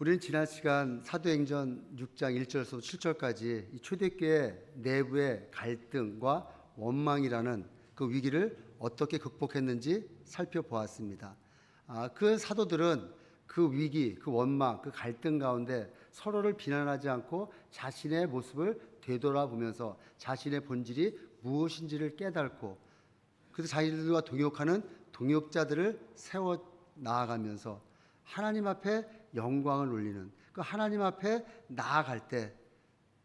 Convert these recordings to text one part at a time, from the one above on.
우리는 지난 시간 사도행전 6장 1절에서 7절까지 이 초대교회 내부의 갈등과 원망이라는 그 위기를 어떻게 극복했는지 살펴보았습니다. 그 사도들은 그 위기, 그 원망, 그 갈등 가운데 서로를 비난하지 않고 자신의 모습을 되돌아보면서 자신의 본질이 무엇인지를 깨닫고 그래서 자기들과 동역하는 동역자들을 세워 나아가면서 하나님 앞에 영광을 올리는 그 하나님 앞에 나아갈 때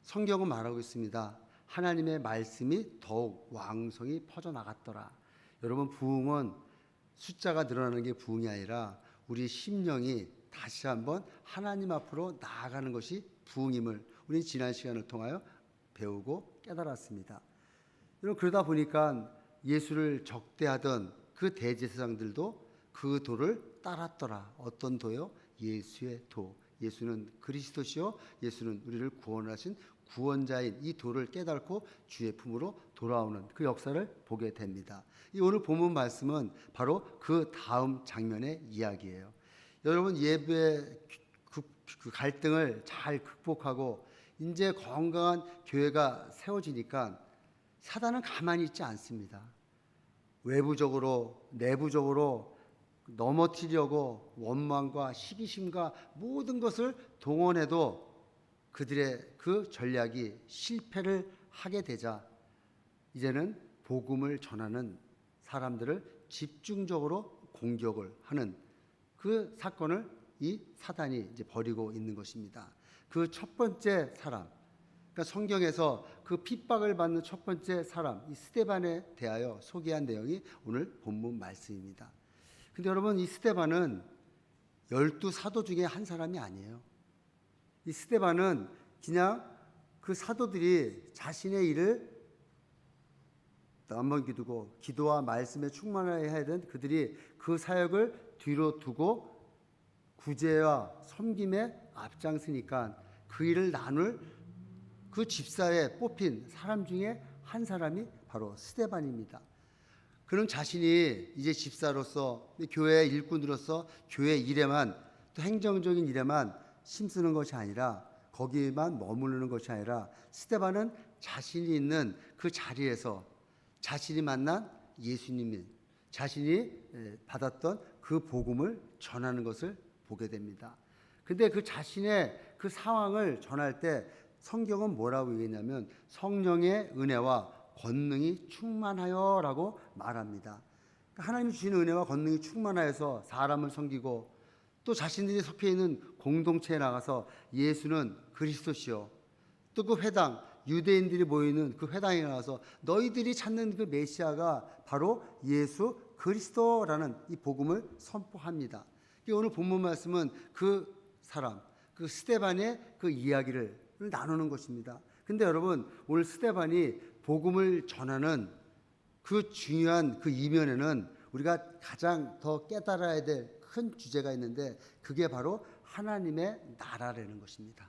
성경은 말하고 있습니다. 하나님의 말씀이 더욱 왕성히 퍼져나갔더라. 여러분, 부흥은 숫자가 늘어나는 게 부흥이 아니라 우리 심령이 다시 한번 하나님 앞으로 나아가는 것이 부흥임을 우리 지난 시간을 통하여 배우고 깨달았습니다. 여러분, 그러다 보니까 예수를 적대하던 그 대제사장들도 그 도를 따랐더라. 어떤 도요? 예수의 도. 예수는 그리스도시요, 예수는 우리를 구원하신 구원자인 이 도를 깨닫고 주의 품으로 돌아오는 그 역사를 보게 됩니다. 이 오늘 본문 말씀은 바로 그 다음 장면의 이야기예요. 여러분, 예배의 그 갈등을 잘 극복하고 이제 건강한 교회가 세워지니까 사단은 가만히 있지 않습니다. 외부적으로 내부적으로 넘어뜨리려고 원망과 시기심과 모든 것을 동원해도 그들의 그 전략이 실패를 하게 되자 이제는 복음을 전하는 사람들을 집중적으로 공격을 하는 그 사건을 이 사단이 이제 벌이고 있는 것입니다. 그 첫 번째 사람, 그러니까 성경에서 그 핍박을 받는 첫 번째 사람, 이 스데반에 대하여 소개한 내용이 오늘 본문 말씀입니다. 근데 여러분, 이 스데반은 12사도 중에 한 사람이 아니에요. 이 스데반은 그냥 그 사도들이 자신의 일을 남겨두고 기도와 말씀에 충만해야 되는 그들이 그 사역을 뒤로 두고 구제와 섬김에 앞장서니까 그 일을 나눌 그 집사에 뽑힌 사람 중에 한 사람이 바로 스데반입니다. 그는 자신이 이제 집사로서 교회 일꾼으로서 교회 일에만 또 행정적인 일에만 힘쓰는 것이 아니라 거기에만 머무르는 것이 아니라 스데반은 자신이 있는 그 자리에서 자신이 만난 예수님이 자신이 받았던 그 복음을 전하는 것을 보게 됩니다. 근데 그 자신의 그 상황을 전할 때 성경은 뭐라고 얘기했냐면 성령의 은혜와 권능이 충만하여라고 말합니다. 하나님이 주시는 은혜와 권능이 충만하여서 사람을 섬기고 또 자신들이 속해 있는 공동체에 나가서 예수는 그리스도시요, 또 그 회당 유대인들이 모이는 그 회당에 나가서 너희들이 찾는 그 메시아가 바로 예수 그리스도라는 이 복음을 선포합니다. 오늘 본문 말씀은 그 사람, 그 스데반의 그 이야기를 나누는 것입니다. 근데 여러분, 오늘 스데반이 복음을 전하는 그 중요한 그 이면에는 우리가 가장 더 깨달아야 될 큰 주제가 있는데 그게 바로 하나님의 나라라는 것입니다.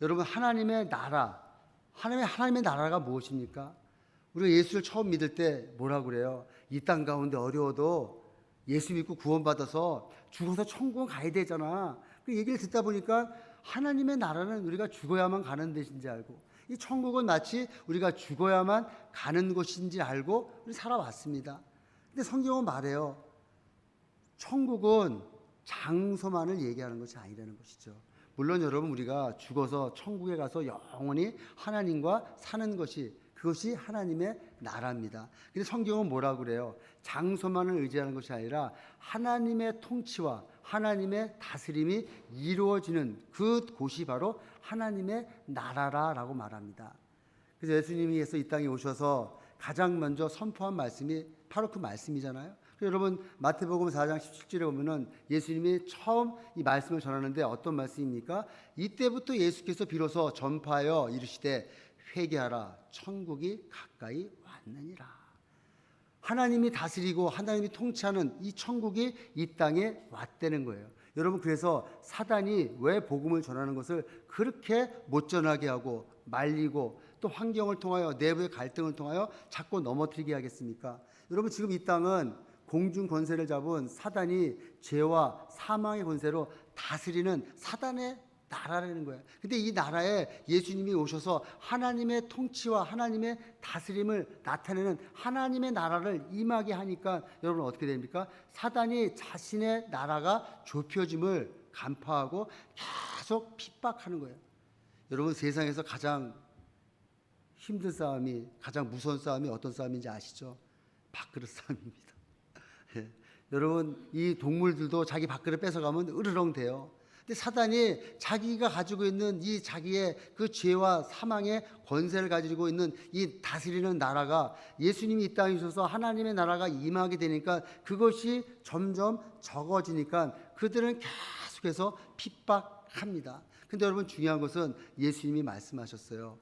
여러분, 하나님의 나라, 하나님의 나라가 무엇입니까? 우리가 예수를 처음 믿을 때 뭐라고 그래요? 이 땅 가운데 어려워도 예수 믿고 구원받아서 죽어서 천국 가야 되잖아. 그 얘기를 듣다 보니까 하나님의 나라는 우리가 죽어야만 가는 데인지 알고, 이 천국은 마치 우리가 죽어야만 가는 곳인지 알고 우리 살아왔습니다. 근데 성경은 말해요. 천국은 장소만을 얘기하는 것이 아니라는 것이죠. 물론 여러분, 우리가 죽어서 천국에 가서 영원히 하나님과 사는 것이 그것이 하나님의 나라입니다. 근데 성경은 뭐라고 그래요? 장소만을 의지하는 것이 아니라 하나님의 통치와 하나님의 다스림이 이루어지는 그 곳이 바로 하나님의 나라라고 말합니다. 그래서 예수님께서 이 땅에 오셔서 가장 먼저 선포한 말씀이 바로 그 말씀이잖아요. 여러분, 마태복음 4장 17절에 보면은 예수님이 처음 이 말씀을 전하는데 어떤 말씀입니까? 이때부터 예수께서 비로소 전파하여 이르시되 회개하라, 천국이 가까이 왔느니라. 하나님이 다스리고 하나님이 통치하는 이 천국이 이 땅에 왔다는 거예요. 여러분, 그래서 사단이 왜 복음을 전하는 것을 그렇게 못 전하게 하고 말리고 또 환경을 통하여 내부의 갈등을 통하여 자꾸 넘어뜨리게 하겠습니까? 여러분, 지금 이 땅은 공중 권세를 잡은 사단이 죄와 사망의 권세로 다스리는 사단의 나라라는 거예요. 근데 이 나라에 예수님이 오셔서 하나님의 통치와 하나님의 다스림을 나타내는 하나님의 나라를 임하게 하니까 여러분 어떻게 됩니까? 사단이 자신의 나라가 좁혀짐을 간파하고 계속 핍박하는 거예요. 여러분 세상에서 가장 힘든 싸움이, 가장 무서운 싸움이 어떤 싸움인지 아시죠? 밥그릇 싸움입니다. 예. 여러분 이 동물들도 자기 밥그릇 뺏어가면 으르렁 돼요. 근데 사단이 자기가 가지고 있는 이 자기의 그 죄와 사망의 권세를 가지고 있는 이 다스리는 나라가 예수님이 이 땅에 오셔서 하나님의 나라가 임하게 되니까 그것이 점점 적어지니까 그들은 계속해서 핍박합니다. 근데 여러분 중요한 것은 예수님이 말씀하셨어요.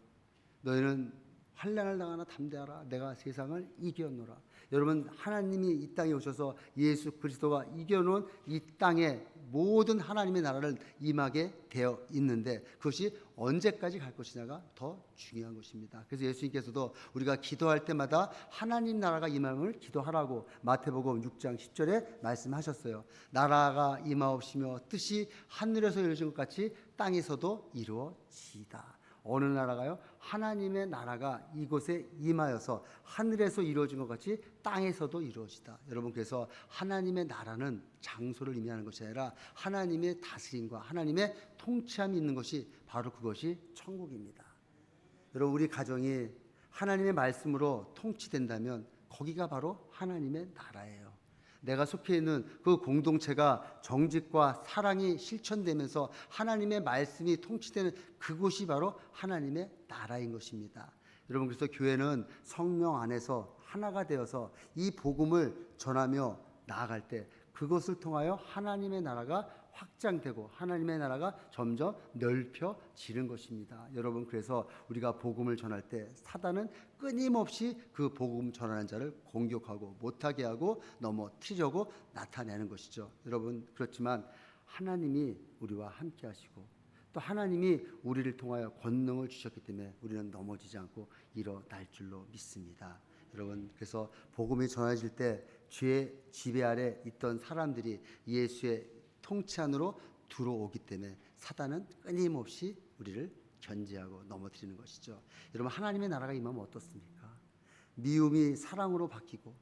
너희는 환난을 당하나 담대하라. 내가 세상을 이겨노라. 여러분 하나님이 이 땅에 오셔서 예수 그리스도가 이겨놓은 이 땅에 모든 하나님의 나라를 임하게 되어 있는데 그것이 언제까지 갈 것이냐가 더 중요한 것입니다. 그래서 예수님께서도 우리가 기도할 때마다 하나님 나라가 임함을 기도하라고 마태복음 6장 10절에 말씀하셨어요. 나라가 임하옵시며 뜻이 하늘에서 이루어진 것 같이 땅에서도 이루어지이다. 어느 나라가요? 하나님의 나라가 이곳에 임하여서 하늘에서 이루어진 것 같이 땅에서도 이루어지다. 여러분 그래서 하나님의 나라는 장소를 의미하는 것이 아니라 하나님의 다스림과 하나님의 통치함이 있는 것이 바로 그것이 천국입니다. 여러분 우리 가정이 하나님의 말씀으로 통치된다면 거기가 바로 하나님의 나라예요. 내가 속해 있는 그 공동체가 정직과 사랑이 실천되면서 하나님의 말씀이 통치되는 그곳이 바로 하나님의 나라인 것입니다. 여러분 그래서 교회는 성령 안에서 하나가 되어서 이 복음을 전하며 나아갈 때 그것을 통하여 하나님의 나라가 확장되고 하나님의 나라가 점점 넓혀지는 것입니다. 여러분 그래서 우리가 복음을 전할 때 사단은 끊임없이 그 복음 전하는 자를 공격하고 못하게 하고 넘어뜨리려고 나타내는 것이죠. 여러분 그렇지만 하나님이 우리와 함께 하시고 또 하나님이 우리를 통하여 권능을 주셨기 때문에 우리는 넘어지지 않고 일어날 줄로 믿습니다. 여러분 그래서 복음이 전해질 때 죄의 지배 아래 있던 사람들이 예수의 통치 안으로 들어오기 때문에 사단은 끊임없이 우리를 견제하고 넘어뜨리는 것이죠. 여러분 하나님의 나라가 임하면 어떻습니까? 미움이 사랑으로 바뀌고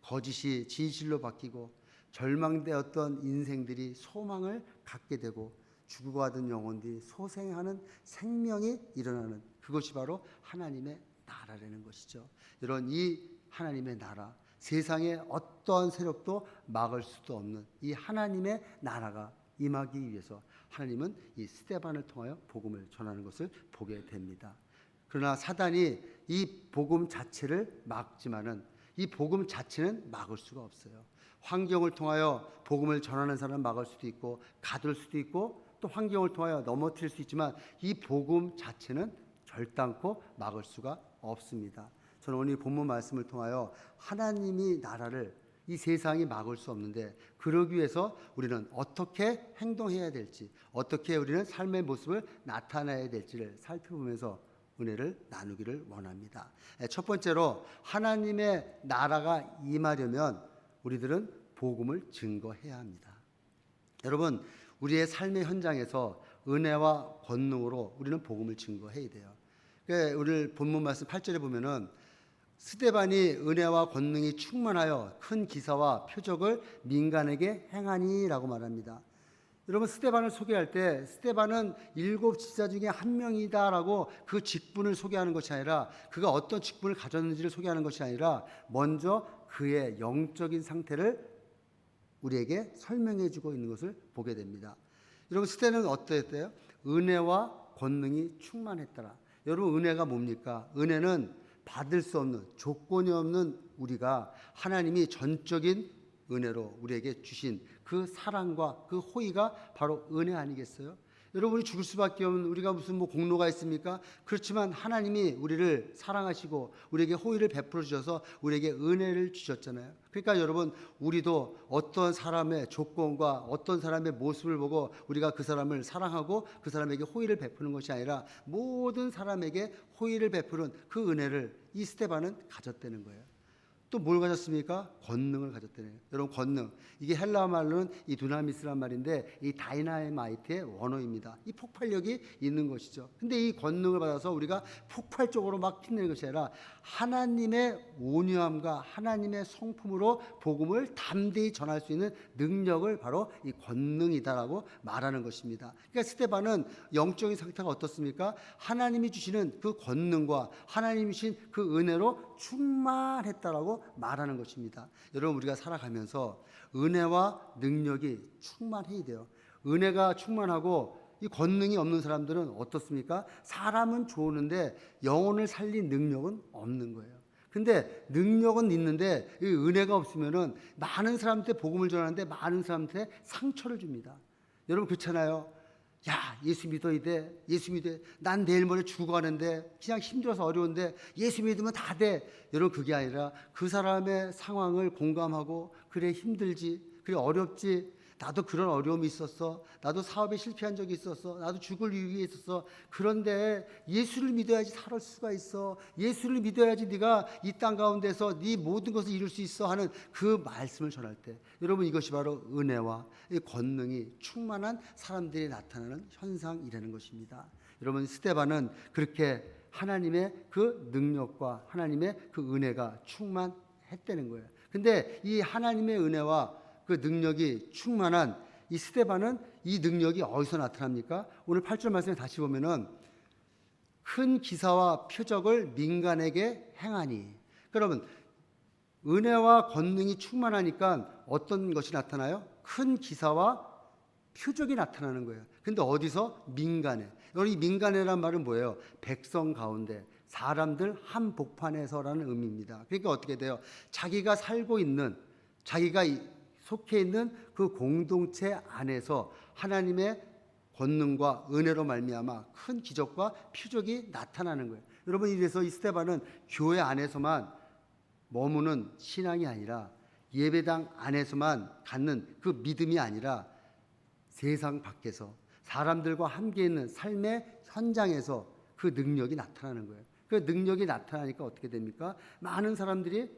거짓이 진실로 바뀌고 절망되었던 인생들이 소망을 갖게 되고 죽어가던 영혼들이 소생하는 생명이 일어나는 그것이 바로 하나님의 나라라는 것이죠. 여러분 이 하나님의 나라 세상의 어떠한 세력도 막을 수도 없는 이 하나님의 나라가 임하기 위해서 하나님은 이 스데반을 통하여 복음을 전하는 것을 보게 됩니다. 그러나 사단이 이 복음 자체를 막지만은 이 복음 자체는 막을 수가 없어요. 환경을 통하여 복음을 전하는 사람을 막을 수도 있고 가둘 수도 있고 또 환경을 통하여 넘어뜨릴 수 있지만 이 복음 자체는 결단코 막을 수가 없습니다. 저는 오늘 본문 말씀을 통하여 하나님이 나라를 이 세상이 막을 수 없는데 그러기 위해서 우리는 어떻게 행동해야 될지 어떻게 우리는 삶의 모습을 나타내야 될지를 살펴보면서 은혜를 나누기를 원합니다. 첫 번째로 하나님의 나라가 임하려면 우리들은 복음을 증거해야 합니다. 여러분 우리의 삶의 현장에서 은혜와 권능으로 우리는 복음을 증거해야 돼요. 오늘 본문 말씀 8절에 보면은 스데반이 은혜와 권능이 충만하여 큰 기사와 표적을 민간에게 행하니라고 말합니다. 여러분 스데반을 소개할 때 스데반은 7 지사 중에 한 명이다라고 그 직분을 소개하는 것이 아니라 그가 어떤 직분을 가졌는지를 소개하는 것이 아니라 먼저 그의 영적인 상태를 우리에게 설명해 주고 있는 것을 보게 됩니다. 여러분 스데반은 어떠했대요? 은혜와 권능이 충만했더라. 여러분 은혜가 뭡니까? 은혜는 받을 수 없는 조건이 없는 우리가 하나님이 전적인 은혜로 우리에게 주신 그 사랑과 그 호의가 바로 은혜 아니겠어요? 여러분이 죽을 수밖에 없는 우리가 무슨 공로가 있습니까? 그렇지만 하나님이 우리를 사랑하시고 우리에게 호의를 베풀어 주셔서 우리에게 은혜를 주셨잖아요. 그러니까 여러분 우리도 어떤 사람의 조건과 어떤 사람의 모습을 보고 우리가 그 사람을 사랑하고 그 사람에게 호의를 베푸는 것이 아니라 모든 사람에게 호의를 베푸는 그 은혜를 이 스데반은 가졌다는 거예요. 또 뭘 가졌습니까? 권능을 가졌다네요. 여러분, 권능, 이게 헬라어 말로는 이 두나미스란 말인데 이 다이나마이트의 원어입니다. 이 폭발력이 있는 것이죠. 근데 이 권능을 받아서 우리가 폭발적으로 막 힘내는 것이 아니라 하나님의 온유함과 하나님의 성품으로 복음을 담대히 전할 수 있는 능력을 바로 이 권능이다라고 말하는 것입니다. 그러니까 스데반은 영적인 상태가 어떻습니까? 하나님이 주시는 그 권능과 하나님이 주신 그 은혜로 충만했다라고 말하는 것입니다. 여러분, 우리가 살아가면서 은혜와 능력이 충만해야 돼요. 은혜가 충만하고 이 권능이 없는 사람들은 어떻습니까? 사람은 좋은데 영혼을 살린 능력은 없는 거예요. 근데 능력은 있는데 이 은혜가 없으면은 많은 사람한테 복음을 전하는데 많은 사람한테 상처를 줍니다. 여러분, 그렇잖아요. 야, 예수 믿어야 돼. 예수 믿어. 난 내일 모레 죽어가는데 그냥 힘들어서 어려운데 예수 믿으면 다 돼. 여러분, 그게 아니라 그 사람의 상황을 공감하고, 그래 힘들지, 그래 어렵지, 나도 그런 어려움이 있었어, 나도 사업에 실패한 적이 있었어, 나도 죽을 위기에 있었어. 그런데 예수를 믿어야지 살 수가 있어. 예수를 믿어야지 네가 이 땅 가운데서 네 모든 것을 이룰 수 있어 하는 그 말씀을 전할 때, 여러분, 이것이 바로 은혜와 이 권능이 충만한 사람들이 나타나는 현상이라는 것입니다. 여러분, 스데반은 그렇게 하나님의 그 능력과 하나님의 그 은혜가 충만했다는 거예요. 근데 이 하나님의 은혜와 그 능력이 충만한 이 스데반은 이 능력이 어디서 나타납니까? 오늘 8절 말씀에 다시 보면은 큰 기사와 표적을 민간에게 행하니. 그러면 은혜와 권능이 충만하니까 어떤 것이 나타나요? 큰 기사와 표적이 나타나는 거예요. 근데 어디서? 민간에. 여기 민간에란 말은 뭐예요? 백성 가운데, 사람들 한복판에서라는 의미입니다. 그러니까 어떻게 돼요? 자기가 살고 있는, 자기가 속해 있는 그 공동체 안에서 하나님의 권능과 은혜로 말미암아 큰 기적과 표적이 나타나는 거예요. 여러분, 이래서 이 스데반은 교회 안에서만 머무는 신앙이 아니라, 예배당 안에서만 갖는 그 믿음이 아니라 세상 밖에서 사람들과 함께 있는 삶의 현장에서 그 능력이 나타나는 거예요. 그 능력이 나타나니까 어떻게 됩니까? 많은 사람들이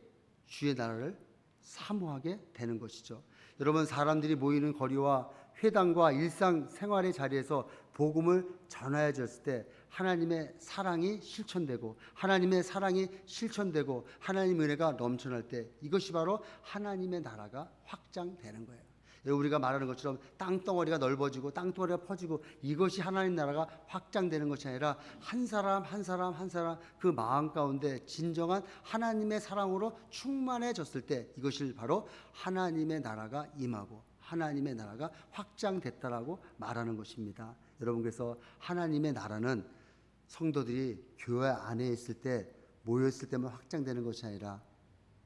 주의 나라를 사모하게 되는 것이죠. 여러분, 사람들이 모이는 거리와 회당과 일상생활의 자리에서 복음을 전하여 줬을 때 하나님의 사랑이 실천되고, 하나님의 사랑이 실천되고 하나님의 은혜가 넘쳐날 때 이것이 바로 하나님의 나라가 확장되는 거예요. 우리가 말하는 것처럼 땅덩어리가 넓어지고 땅덩어리가 퍼지고, 이것이 하나님 나라가 확장되는 것이 아니라 한 사람 한 사람 한 사람 그 마음 가운데 진정한 하나님의 사랑으로 충만해졌을 때 이것이 바로 하나님의 나라가 임하고 하나님의 나라가 확장됐다라고 말하는 것입니다. 여러분, 그래서 하나님의 나라는 성도들이 교회 안에 있을 때, 모였을 때만 확장되는 것이 아니라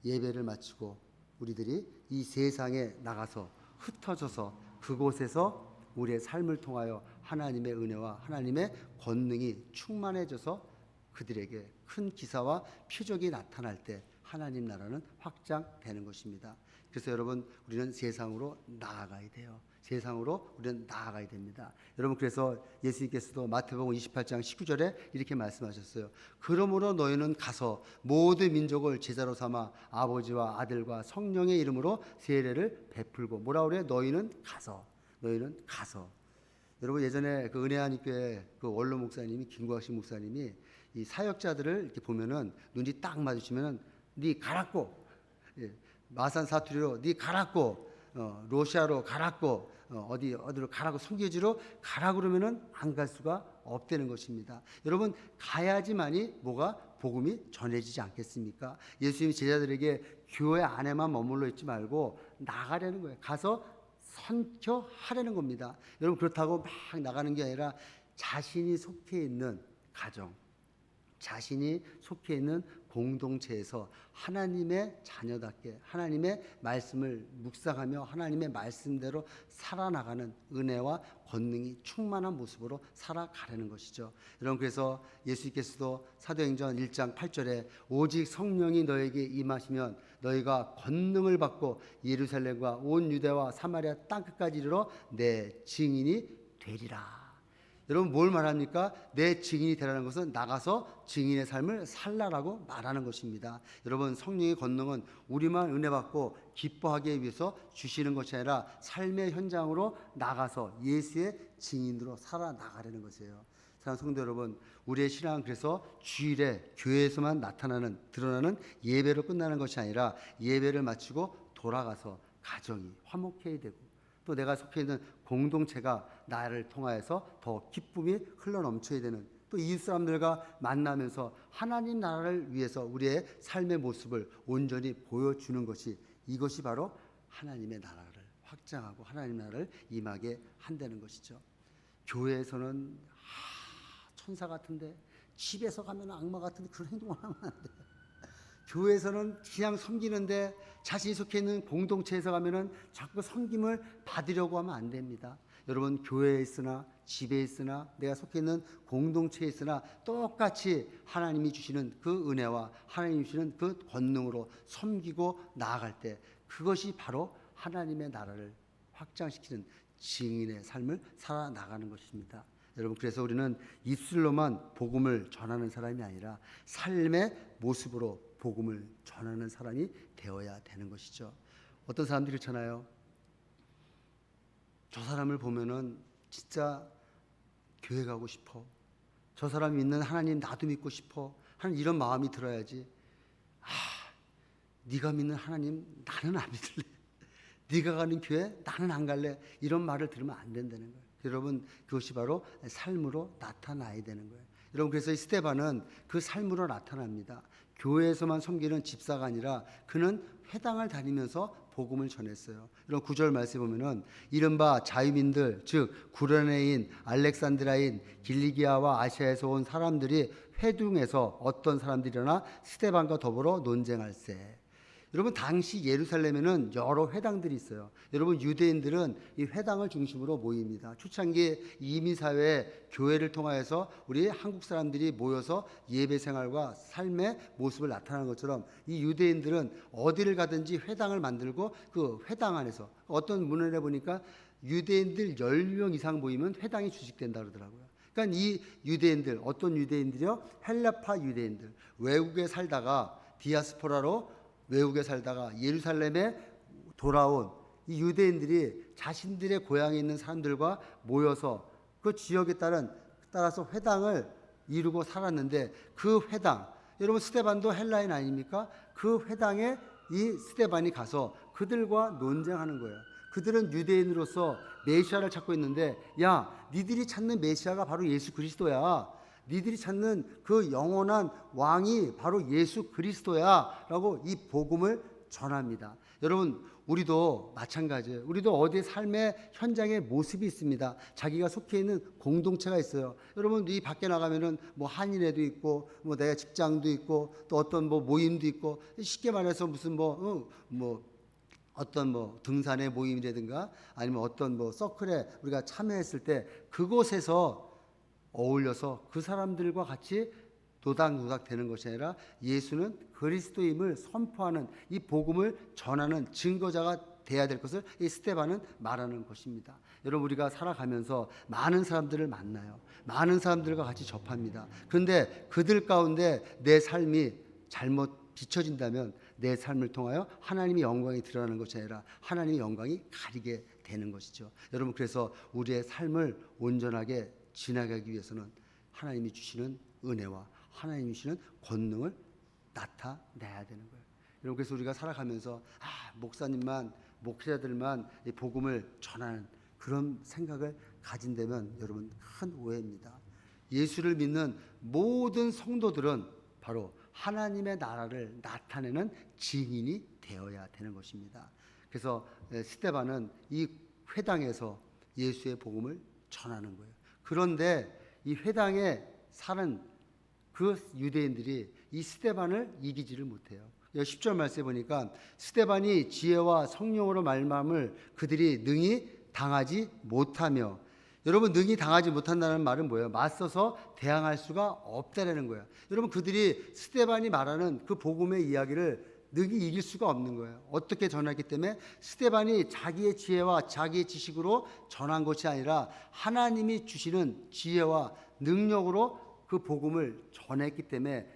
예배를 마치고 우리들이 이 세상에 나가서 흩어져서 그곳에서 우리의 삶을 통하여 하나님의 은혜와 하나님의 권능이 충만해져서 그들에게 큰 기사와 표적이 나타날 때 하나님 나라는 확장되는 것입니다. 그래서 여러분, 우리는 세상으로 나아가야 돼요. 세상으로 우리는 나아가야 됩니다. 여러분, 그래서 예수님께서도 마태복음 28장 19절에 이렇게 말씀하셨어요. 그러므로 너희는 가서 모든 민족을 제자로 삼아 아버지와 아들과 성령의 이름으로 세례를 베풀고. 뭐라 그래요? 너희는 가서. 너희는 가서. 여러분, 예전에 그 은혜하니교회 그 원로 목사님이, 김구학식 목사님이 이 사역자들을 이렇게 보면은 눈이 딱 마주치면은 네 가라고, 마산 사투리로 네 가라고, 러시아로 가라고, 어디로 가라고, 송교지로 가라고 그러면은 안 갈 수가 없다는 것입니다. 여러분, 가야지만이 뭐가 복음이 전해지지 않겠습니까? 예수님이 제자들에게 교회 안에만 머물러 있지 말고 나가려는 거예요. 가서 선교하려는 겁니다. 여러분, 그렇다고 막 나가는 게 아니라 자신이 속해 있는 가정, 자신이 속해 있는 공동체에서 하나님의 자녀답게 하나님의 말씀을 묵상하며 하나님의 말씀대로 살아나가는 은혜와 권능이 충만한 모습으로 살아가려는 것이죠. 여러분, 그래서 예수님께서도 사도행전 1장 8절에 오직 성령이 너에게 임하시면 너희가 권능을 받고 예루살렘과 온 유대와 사마리아 땅끝까지 이르러 내 증인이 되리라. 여러분 뭘 말합니까? 내 증인이 되라는 것은 나가서 증인의 삶을 살라라고 말하는 것입니다. 여러분 성령의 권능은 우리만 은혜 받고 기뻐하기 위해서 주시는 것이 아니라 삶의 현장으로 나가서 예수의 증인으로 살아나가려는 것이에요. 사랑하는 성도 여러분, 우리의 신앙은 그래서 주일에 교회에서만 나타나는 드러나는 예배로 끝나는 것이 아니라 예배를 마치고 돌아가서 가정이 화목해야 되고 또 내가 속해 있는 공동체가 나를 통하여서 더 기쁨이 흘러넘쳐야 되는, 또 이웃 사람들과 만나면서 하나님 나라를 위해서 우리의 삶의 모습을 온전히 보여주는 것이, 이것이 바로 하나님의 나라를 확장하고 하나님 나라를 임하게 한다는 것이죠. 교회에서는 천사 같은데, 집에서 가면 악마 같은데 그런 행동을 하면 안 돼. 교회에서는 그냥 섬기는데 자신이 속해 있는 공동체에서 가면은 자꾸 섬김을 받으려고 하면 안 됩니다. 여러분 교회에 있으나 집에 있으나 내가 속해 있는 공동체에 있으나 똑같이 하나님이 주시는 그 은혜와 하나님이 주시는 그 권능으로 섬기고 나아갈 때 그것이 바로 하나님의 나라를 확장시키는 증인의 삶을 살아나가는 것입니다. 여러분 그래서 우리는 입술로만 복음을 전하는 사람이 아니라 삶의 모습으로 복음을 전하는 사람이 되어야 되는 것이죠. 어떤 사람들이 그렇잖아요. 저 사람을 보면은 진짜 교회 가고 싶어. 저 사람이 믿는 하나님 나도 믿고 싶어 하는 이런 마음이 들어야지. 네가 믿는 하나님 나는 안 믿을래. 네가 가는 교회 나는 안 갈래. 이런 말을 들으면 안 된다는 거예요. 여러분 그것이 바로 삶으로 나타나야 되는 거예요. 여러분 그래서 이 스데반은 그 삶으로 나타납니다. 교회에서만 섬기는 집사가 아니라 그는 회당을 다니면서 복음을 전했어요. 이런 9절 말씀에 보면은 이른바 자유민들 즉 구레네인, 알렉산드라인, 길리기아와 아시아에서 온 사람들이 회중에서 어떤 사람들이나 스데반과 더불어 논쟁할세. 여러분 당시 예루살렘에는 여러 회당들이 있어요. 여러분 유대인들은 이 회당을 중심으로 모입니다. 초창기 이민사회에 교회를 통하여서 우리 한국 사람들이 모여서 예배 생활과 삶의 모습을 나타내는 것처럼 이 유대인들은 어디를 가든지 회당을 만들고 그 회당 안에서 어떤 문헌에 보니까 유대인들 10명 이상 모이면 회당이 주식된다 그러더라고요. 그러니까 이 유대인들, 어떤 유대인들이요? 헬라파 유대인들, 외국에 살다가 디아스포라로 외국에 살다가 예루살렘에 돌아온 이 유대인들이 자신들의 고향에 있는 사람들과 모여서 그 지역에 따라서 회당을 이루고 살았는데 그 회당, 여러분 스데반도 헬라인 아닙니까? 그 회당에 이 스데반이 가서 그들과 논쟁하는 거예요. 그들은 유대인으로서 메시아를 찾고 있는데 야, 니들이 찾는 메시아가 바로 예수 그리스도야. 니들이 찾는 그 영원한 왕이 바로 예수 그리스도야 라고 이 복음을 전합니다. 여러분 우리도 마찬가지예요. 우리도 어디에 삶의 현장의 모습이 있습니다. 자기가 속해 있는 공동체가 있어요. 여러분 이 밖에 나가면은 뭐 한인회도 있고 뭐 내가 직장도 있고 또 어떤 뭐 모임도 있고 쉽게 말해서 무슨 어떤 등산의 모임이라든가 아니면 어떤 서클에 우리가 참여했을 때 그곳에서 어울려서 그 사람들과 같이 도닥도닥 되는 것이 아니라 예수는 그리스도임을 선포하는 이 복음을 전하는 증거자가 돼야 될 것을 이 스데반은 말하는 것입니다. 여러분 우리가 살아가면서 많은 사람들을 만나요. 많은 사람들과 같이 접합니다. 그런데 그들 가운데 내 삶이 잘못 비춰진다면 내 삶을 통하여 하나님의 영광이 드러나는 것이 아니라 하나님의 영광이 가리게 되는 것이죠. 여러분 그래서 우리의 삶을 온전하게 지나가기 위해서는 하나님이 주시는 은혜와 하나님이 주시는 권능을 나타내야 되는 거예요. 여러분 그래서 우리가 살아가면서 목사님만 목회자들만 이 복음을 전하는 그런 생각을 가진다면 여러분 큰 오해입니다. 예수를 믿는 모든 성도들은 바로 하나님의 나라를 나타내는 증인이 되어야 되는 것입니다. 그래서 스데반은 이 회당에서 예수의 복음을 전하는 거예요. 그런데 이 회당에 사는 그 유대인들이 이 스데반을 이기지를 못해요. 10절 말씀에 보니까 스데반이 지혜와 성령으로 말미암을 그들이 능히 당하지 못하며, 여러분 능히 당하지 못한다는 말은 뭐예요? 맞서서 대항할 수가 없다라는 거예요. 여러분 그들이 스데반이 말하는 그 복음의 이야기를 능히 이길 수가 없는 거예요. 어떻게 전했기 때문에 스데반이 자기의 지혜와 자기의 지식으로 전한 것이 아니라 하나님이 주시는 지혜와 능력으로 그 복음을 전했기 때문에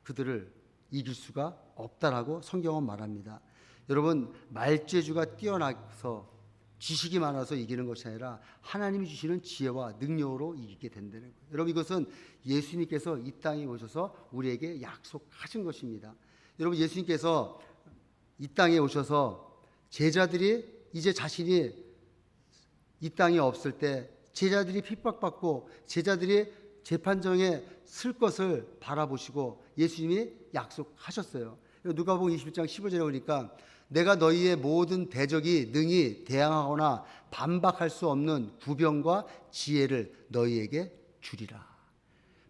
그들을 이길 수가 없다라고 성경은 말합니다. 여러분, 말죄주가 뛰어나서 지식이 많아서 이기는 것이 아니라 하나님이 주시는 지혜와 능력으로 이기게 된다는 거예요. 여러분, 이것은 예수님께서 이 땅에 오셔서 우리에게 약속하신 것입니다. 여러분, 예수님께서 이 땅에 오셔서 제자들이 이제 자신이 이 땅에 없을 때 제자들이 핍박받고 제자들이 재판정에 쓸 것을 바라보시고 예수님이 약속하셨어요. 누가복음 21장 15절에 보니까 내가 너희의 모든 대적이 능히 대항하거나 반박할 수 없는 구병과 지혜를 너희에게 주리라.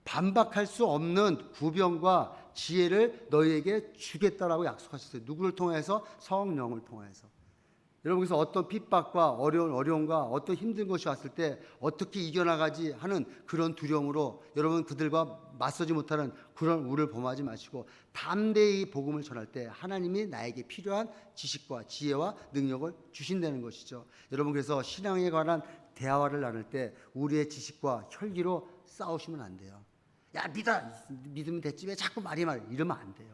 반박할 수 없는 구병과 지혜를 너희에게 주겠다라고 약속하셨어요. 누구를 통해서? 성령을 통해서. 여러분, 그래서 어떤 핍박과 어려움과 어떤 힘든 것이 왔을 때 어떻게 이겨나가지 하는 그런 두려움으로 여러분 그들과 맞서지 못하는 그런 우를 범하지 마시고 담대히 복음을 전할 때 하나님이 나에게 필요한 지식과 지혜와 능력을 주신다는 것이죠. 여러분, 그래서 신앙에 관한 대화를 나눌 때 우리의 지식과 혈기로 싸우시면 안 돼요. 야, 믿으면 됐지 왜 자꾸 말이 이러면 안 돼요.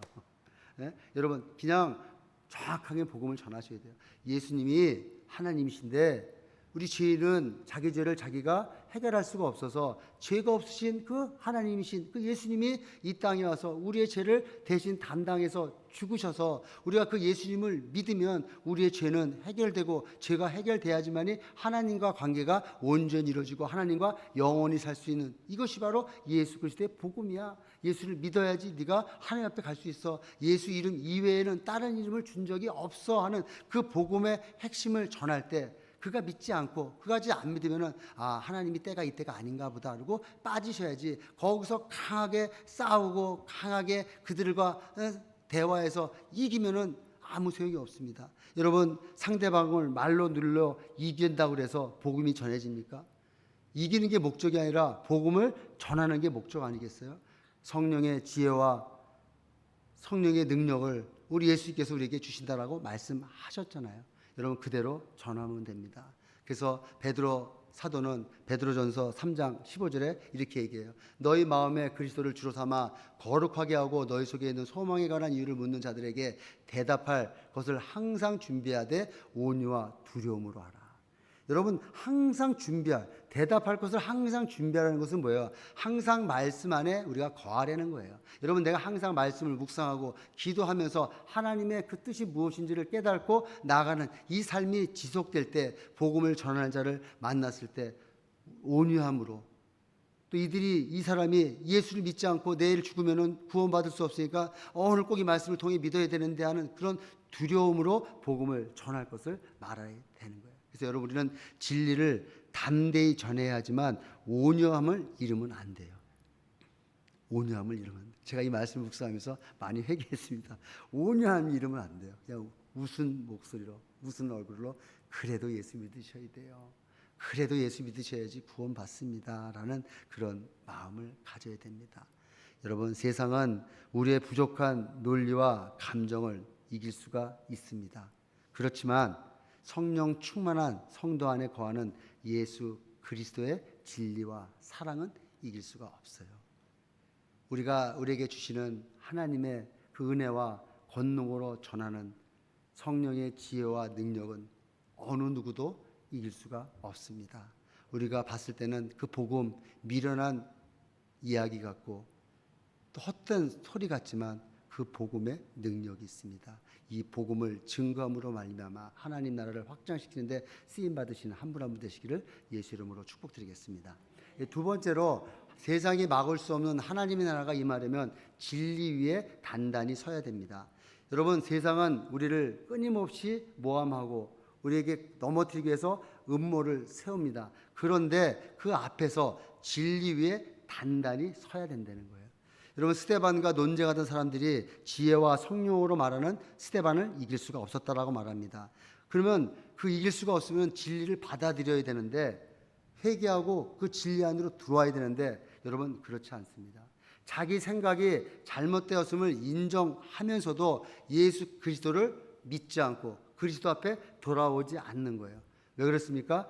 네? 여러분, 그냥 정확하게 복음을 전하셔야 돼요. 예수님이 하나님이신데 우리 죄인은 자기 죄를 자기가 해결할 수가 없어서 죄가 없으신 그 하나님이신 그 예수님이 이 땅에 와서 우리의 죄를 대신 담당해서 죽으셔서 우리가 그 예수님을 믿으면 우리의 죄는 해결되고 죄가 해결돼야지만이 하나님과 관계가 온전히 이루어지고 하나님과 영원히 살 수 있는 이것이 바로 예수 그리스도의 복음이야. 예수를 믿어야지 네가 하나님 앞에 갈 수 있어. 예수 이름 이외에는 다른 이름을 준 적이 없어 하는 그 복음의 핵심을 전할 때 그가 믿지 않고 그가지 안 믿으면은 하나님이 때가 이때가 아닌가 보다 그러고 빠지셔야지. 거기서 강하게 싸우고 강하게 그들과 대화해서 이기면은 아무 소용이 없습니다. 여러분, 상대방을 말로 눌러 이긴다고 그래서 복음이 전해집니까? 이기는 게 목적이 아니라 복음을 전하는 게 목적 아니겠어요? 성령의 지혜와 성령의 능력을 우리 예수님께서 우리에게 주신다라고 말씀하셨잖아요. 여러분, 그대로 전하면 됩니다. 그래서 베드로 사도는 베드로전서 3장 15절에 이렇게 얘기해요. 너희 마음에 그리스도를 주로 삼아 거룩하게 하고 너희 속에 있는 소망에 관한 이유를 묻는 자들에게 대답할 것을 항상 준비하되 온유와 두려움으로 하라. 여러분, 항상 대답할 것을 항상 준비하라는 것은 뭐예요? 항상 말씀 안에 우리가 거하라는 거예요. 여러분, 내가 항상 말씀을 묵상하고 기도하면서 하나님의 그 뜻이 무엇인지를 깨닫고 나아가는 이 삶이 지속될 때 복음을 전하는 자를 만났을 때 온유함으로 또 이 사람이 예수를 믿지 않고 내일 죽으면 구원받을 수 없으니까 오늘 꼭 이 말씀을 통해 믿어야 되는데 하는 그런 두려움으로 복음을 전할 것을 말해야 되는 거예요. 그래서 여러분, 우리는 진리를 담대히 전해야 하지만 온유함을 잃으면 안 돼요. 온유함을 잃으면 안 돼요. 제가 이 말씀을 묵상하면서 많이 회개했습니다. 온유함을 잃으면 안 돼요. 그냥 웃은 목소리로 웃은 얼굴로 그래도 예수 믿으셔야 돼요. 그래도 예수 믿으셔야지 구원 받습니다 라는 그런 마음을 가져야 됩니다. 여러분, 세상은 우리의 부족한 논리와 감정을 이길 수가 있습니다. 그렇지만 성령 충만한 성도 안에 거하는 예수 그리스도의 진리와 사랑은 이길 수가 없어요. 우리에게 주시는 하나님의 그 은혜와 권능으로 전하는 성령의 지혜와 능력은 어느 누구도 이길 수가 없습니다. 우리가 봤을 때는 그 복음 미련한 이야기 같고 또 헛된 소리 같지만 그 복음의 능력이 있습니다. 이 복음을 증거함으로 말미암아 하나님 나라를 확장시키는데 쓰임 받으시는 한 분 한 분 되시기를 예수 이름으로 축복드리겠습니다. 두 번째로 세상이 막을 수 없는 하나님의 나라가 임하려면 진리 위에 단단히 서야 됩니다. 여러분, 세상은 우리를 끊임없이 모함하고 우리에게 넘어뜨리기 위해서 음모를 세웁니다. 그런데 그 앞에서 진리 위에 단단히 서야 된다는 거예요. 여러분, 스데반과 논쟁하던 사람들이 지혜와 성령으로 말하는 스데반을 이길 수가 없었다라고 말합니다. 그러면 그 이길 수가 없으면 진리를 받아들여야 되는데 회개하고 그 진리 안으로 들어와야 되는데 여러분, 그렇지 않습니다. 자기 생각이 잘못되었음을 인정하면서도 예수 그리스도를 믿지 않고 그리스도 앞에 돌아오지 않는 거예요. 왜 그렇습니까?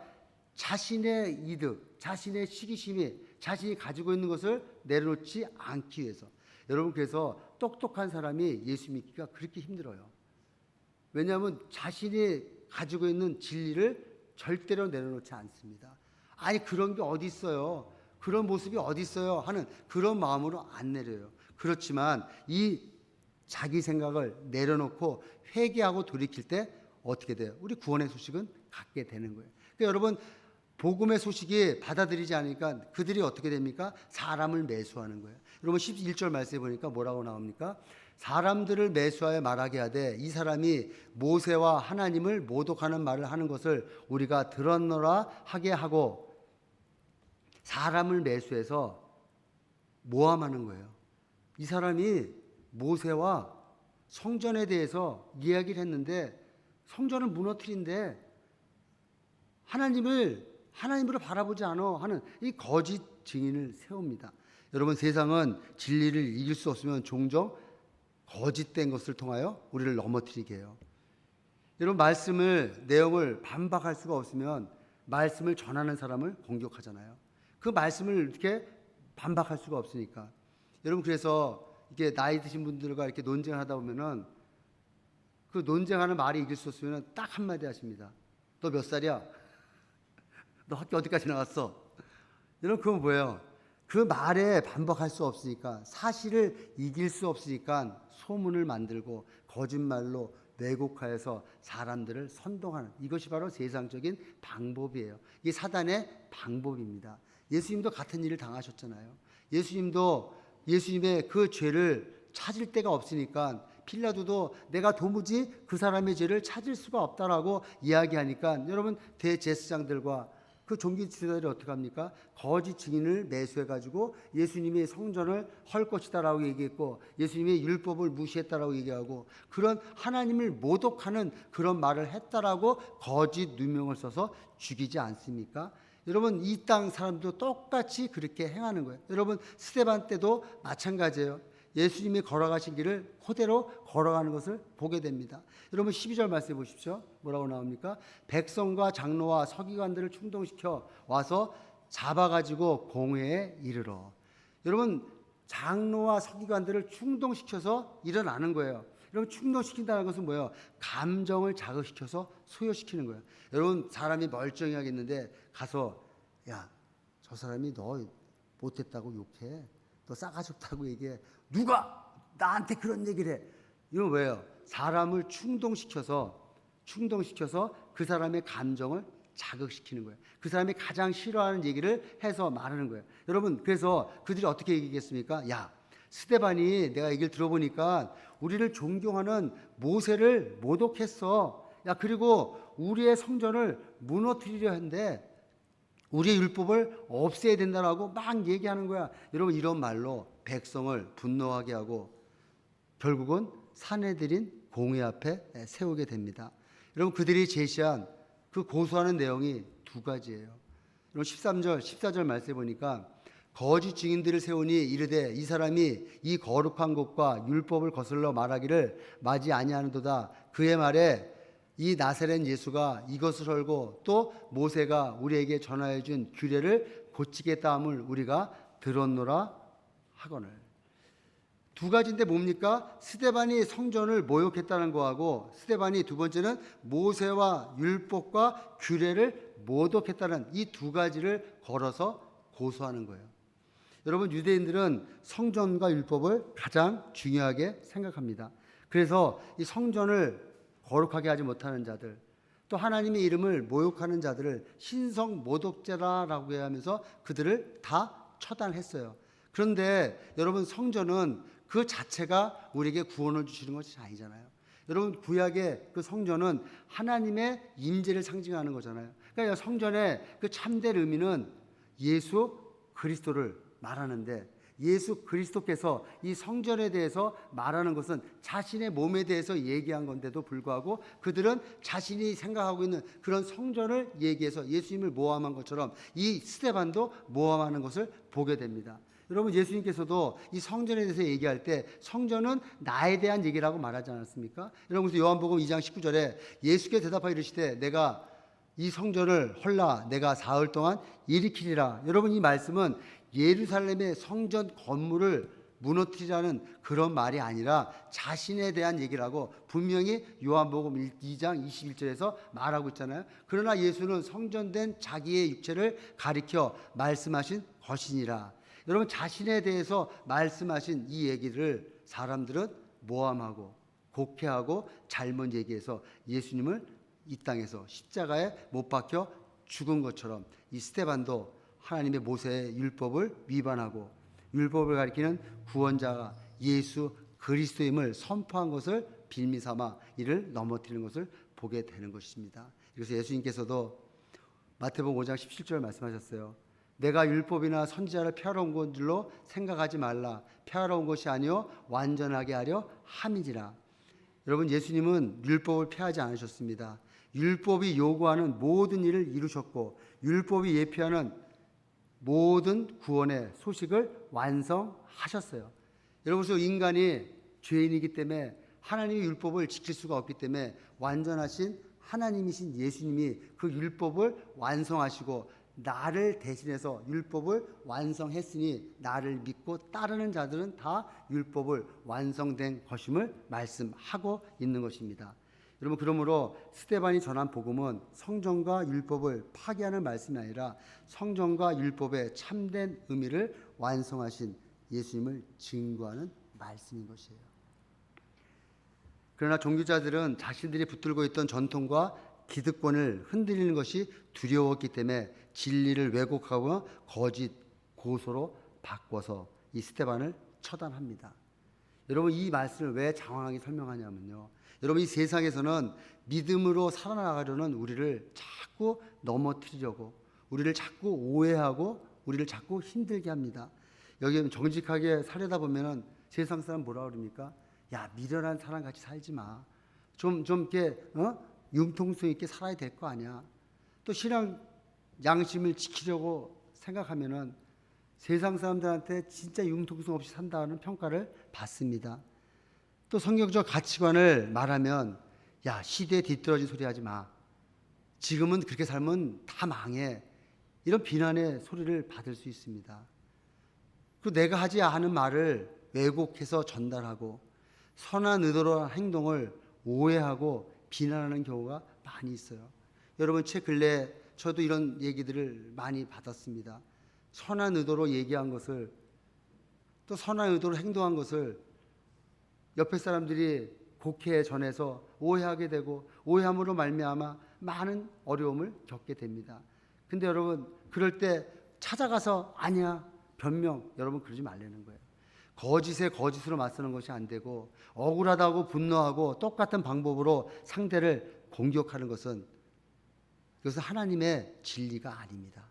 자신의 이득, 자신의 시기심이 자신이 가지고 있는 것을 내려놓지 않기 위해서. 여러분, 그래서 똑똑한 사람이 예수 믿기가 그렇게 힘들어요. 왜냐하면 자신이 가지고 있는 진리를 절대로 내려놓지 않습니다. 아니, 그런 게 어디 있어요? 그런 모습이 어디 있어요? 하는 그런 마음으로 안 내려요. 그렇지만 이 자기 생각을 내려놓고 회개하고 돌이킬 때 어떻게 돼요? 우리 구원의 소식은 갖게 되는 거예요. 그러니까 여러분, 복음의 소식이 받아들이지 않으니까 그들이 어떻게 됩니까? 사람을 매수하는 거예요. 여러분 11절 말씀해 보니까 뭐라고 나옵니까? 사람들을 매수하여 말하게 하되 이 사람이 모세와 하나님을 모독하는 말을 하는 것을 우리가 들었노라 하게 하고, 사람을 매수해서 모함하는 거예요. 이 사람이 모세와 성전에 대해서 이야기를 했는데 성전을 무너뜨린데 하나님으로 바라보지 않아 하는 이 거짓 증인을 세웁니다. 여러분, 세상은 진리를 이길 수 없으면 종종 거짓된 것을 통하여 우리를 넘어뜨리게 해요. 여러분, 내용을 반박할 수가 없으면 말씀을 전하는 사람을 공격하잖아요. 그 말씀을 이렇게 반박할 수가 없으니까. 여러분, 그래서 이게 나이 드신 분들과 이렇게 논쟁을 하다 보면은 그 논쟁하는 말이 이길 수 없으면 딱 한마디 하십니다. 너 몇 살이야? 너 학교 어디까지 나왔어? 여러분, 그건 뭐예요? 그 말에 반박할 수 없으니까, 사실을 이길 수 없으니까 소문을 만들고 거짓말로 왜곡하여서 사람들을 선동하는, 이것이 바로 세상적인 방법이에요. 이게 사단의 방법입니다. 예수님도 같은 일을 당하셨잖아요. 예수님의 그 죄를 찾을 데가 없으니까 빌라도도 내가 도무지 그 사람의 죄를 찾을 수가 없다라고 이야기하니까, 여러분, 대제사장들과 그 종교 지도자들이 어떻게 합니까? 거짓 증인을 매수해가지고 예수님이 성전을 헐 것이다라고 얘기했고 예수님이 율법을 무시했다라고 얘기하고 그런 하나님을 모독하는 그런 말을 했다라고 거짓 누명을 써서 죽이지 않습니까? 여러분, 이 땅 사람도 똑같이 그렇게 행하는 거예요. 여러분, 스데반 때도 마찬가지예요. 예수님이 걸어가신 길을 그대로 걸어가는 것을 보게 됩니다. 여러분, 12절 말씀해 보십시오. 뭐라고 나옵니까? 백성과 장로와 서기관들을 충동시켜 와서 잡아가지고 공회에 이르러. 여러분, 장로와 서기관들을 충동시켜서 일어나는 거예요. 여러분, 충동시킨다는 것은 뭐예요? 감정을 자극시켜서 소요시키는 거예요. 여러분, 사람이 멀쩡하겠는데 가서, 야, 저 사람이 너 못했다고 욕해, 너 싸가지 없다고 얘기해. 누가 나한테 그런 얘기를 해? 이건 왜요? 사람을 충동시켜서 그 사람의 감정을 자극시키는 거예요. 그 사람이 가장 싫어하는 얘기를 해서 말하는 거예요. 여러분, 그래서 그들이 어떻게 얘기했습니까? 야, 스데반이 내가 얘기를 들어보니까 우리를 존경하는 모세를 모독했어. 야, 그리고 우리의 성전을 무너뜨리려 했는데 우리의 율법을 없애야 된다라고 막 얘기하는 거야. 여러분, 이런 말로 백성을 분노하게 하고 결국은 사내들인 공회 앞에 세우게 됩니다. 여러분, 그들이 제시한 그 고소하는 내용이 두 가지예요. 여러분, 13절, 14절 말씀해 보니까 거짓 증인들을 세우니 이르되 이 사람이 이 거룩한 곳과 율법을 거슬러 말하기를 마지 아니하는도다. 그의 말에 이 나사렛 예수가 이것을 알고 또 모세가 우리에게 전하여 준 규례를 고치겠다 함을 우리가 들었노라 하거늘. 두 가지인데 뭡니까? 스데반이 성전을 모욕했다는 거하고 스데반이 두 번째는 모세와 율법과 규례를 모독했다는 이 두 가지를 걸어서 고소하는 거예요. 여러분, 유대인들은 성전과 율법을 가장 중요하게 생각합니다. 그래서 이 성전을 거룩하게 하지 못하는 자들, 또 하나님의 이름을 모욕하는 자들을 신성 모독자라고 하면서 그들을 다 처단했어요. 그런데 여러분, 성전은 그 자체가 우리에게 구원을 주시는 것이 아니잖아요. 여러분, 구약의 그 성전은 하나님의 임재를 상징하는 거잖아요. 그러니까 성전의 그 참된 의미는 예수 그리스도를 말하는데, 예수 그리스도께서 이 성전에 대해서 말하는 것은 자신의 몸에 대해서 얘기한 건데도 불구하고 그들은 자신이 생각하고 있는 그런 성전을 얘기해서 예수님을 모함한 것처럼 이 스데반도 모함하는 것을 보게 됩니다. 여러분 예수님께서도 이 성전에 대해서 얘기할 때 성전은 나에 대한 얘기라고 말하지 않았습니까? 여러분 그래서 요한복음 2장 19절에 예수께 대답하여 이르시되 내가 이 성전을 헐라 내가 사흘 동안 일으키리라. 여러분 이 말씀은 예루살렘의 성전 건물을 무너뜨리라는 그런 말이 아니라 자신에 대한 얘기라고 분명히 요한복음 2장 21절에서 말하고 있잖아요. 그러나 예수는 성전된 자기의 육체를 가리켜 말씀하신 것이니라. 여러분 자신에 대해서 말씀하신 이 얘기를 사람들은 모함하고 곡해하고 잘못 얘기해서 예수님을 이 땅에서 십자가에 못 박혀 죽은 것처럼 이 스데반도 하나님의 모세의 율법을 위반하고 율법을 가리키는 구원자가 예수 그리스도임을 선포한 것을 빌미삼아 이를 넘어뜨리는 것을 보게 되는 것입니다. 그래서 예수님께서도 마태복음 5장 17절 말씀하셨어요. 내가 율법이나 선지자를 폐하러 온 건 줄로 생각하지 말라. 폐하러 온 것이 아니요 완전하게 하려 함이니라. 여러분 예수님은 율법을 폐하지 않으셨습니다. 율법이 요구하는 모든 일을 이루셨고 율법이 예표하는 모든 구원의 소식을 완성하셨어요. 여러분 그래서 인간이 죄인이기 때문에 하나님의 율법을 지킬 수가 없기 때문에 완전하신 하나님이신 예수님이 그 율법을 완성하시고 나를 대신해서 율법을 완성했으니 나를 믿고 따르는 자들은 다 율법을 완성된 것임을 말씀하고 있는 것입니다. 여러분 그러므로 스데반이 전한 복음은 성전과 율법을 파기하는 말씀이 아니라 성전과 율법의 참된 의미를 완성하신 예수님을 증거하는 말씀인 것이에요. 그러나 종교자들은 자신들이 붙들고 있던 전통과 기득권을 흔들리는 것이 두려웠기 때문에 진리를 왜곡하고 거짓 고소로 바꿔서 이 스데반을 처단합니다. 여러분 이 말씀을 왜 장황하게 설명하냐면요. 여러분 이 세상에서는 믿음으로 살아나가려는 우리를 자꾸 넘어뜨리려고 우리를 자꾸 오해하고 우리를 자꾸 힘들게 합니다. 여기 정직하게 살려다 보면은 세상 사람 뭐라 그럽니까? 야 미련한 사람 같이 살지 마. 좀 이렇게 융통성 있게 살아야 될 거 아니야. 또 신앙 양심을 지키려고 생각하면은 세상 사람들한테 진짜 융통성 없이 산다는 평가를 받습니다. 또 성경적 가치관을 말하면 야 시대에 뒤떨어진 소리 하지 마. 지금은 그렇게 살면 다 망해. 이런 비난의 소리를 받을 수 있습니다. 그 내가 하지 않은 말을 왜곡해서 전달하고 선한 의도로 행동을 오해하고 비난하는 경우가 많이 있어요. 여러분 최 근래 저도 이런 얘기들을 많이 받았습니다. 선한 의도로 얘기한 것을 또 선한 의도로 행동한 것을 옆에 사람들이 곡해 전해서 오해하게 되고 오해함으로 말미암아 많은 어려움을 겪게 됩니다. 근데 여러분 그럴 때 찾아가서 아니야 변명 여러분 그러지 말라는 거예요. 거짓에 거짓으로 맞서는 것이 안 되고 억울하다고 분노하고 똑같은 방법으로 상대를 공격하는 것은 그것은 하나님의 진리가 아닙니다.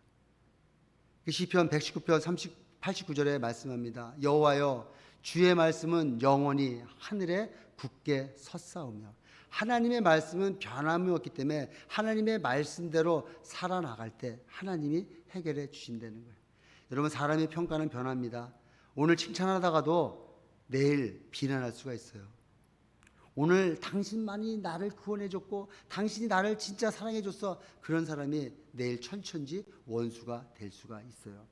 시편 119편 89절에 말씀합니다. 여호와여 주의 말씀은 영원히 하늘에 굳게 섰사오며 하나님의 말씀은 변함이 없기 때문에 하나님의 말씀대로 살아나갈 때 하나님이 해결해 주신다는 거예요. 여러분 사람의 평가는 변합니다. 오늘 칭찬하다가도 내일 비난할 수가 있어요. 오늘 당신만이 나를 구원해 줬고 당신이 나를 진짜 사랑해 줬어. 그런 사람이 내일 천천지 원수가 될 수가 있어요.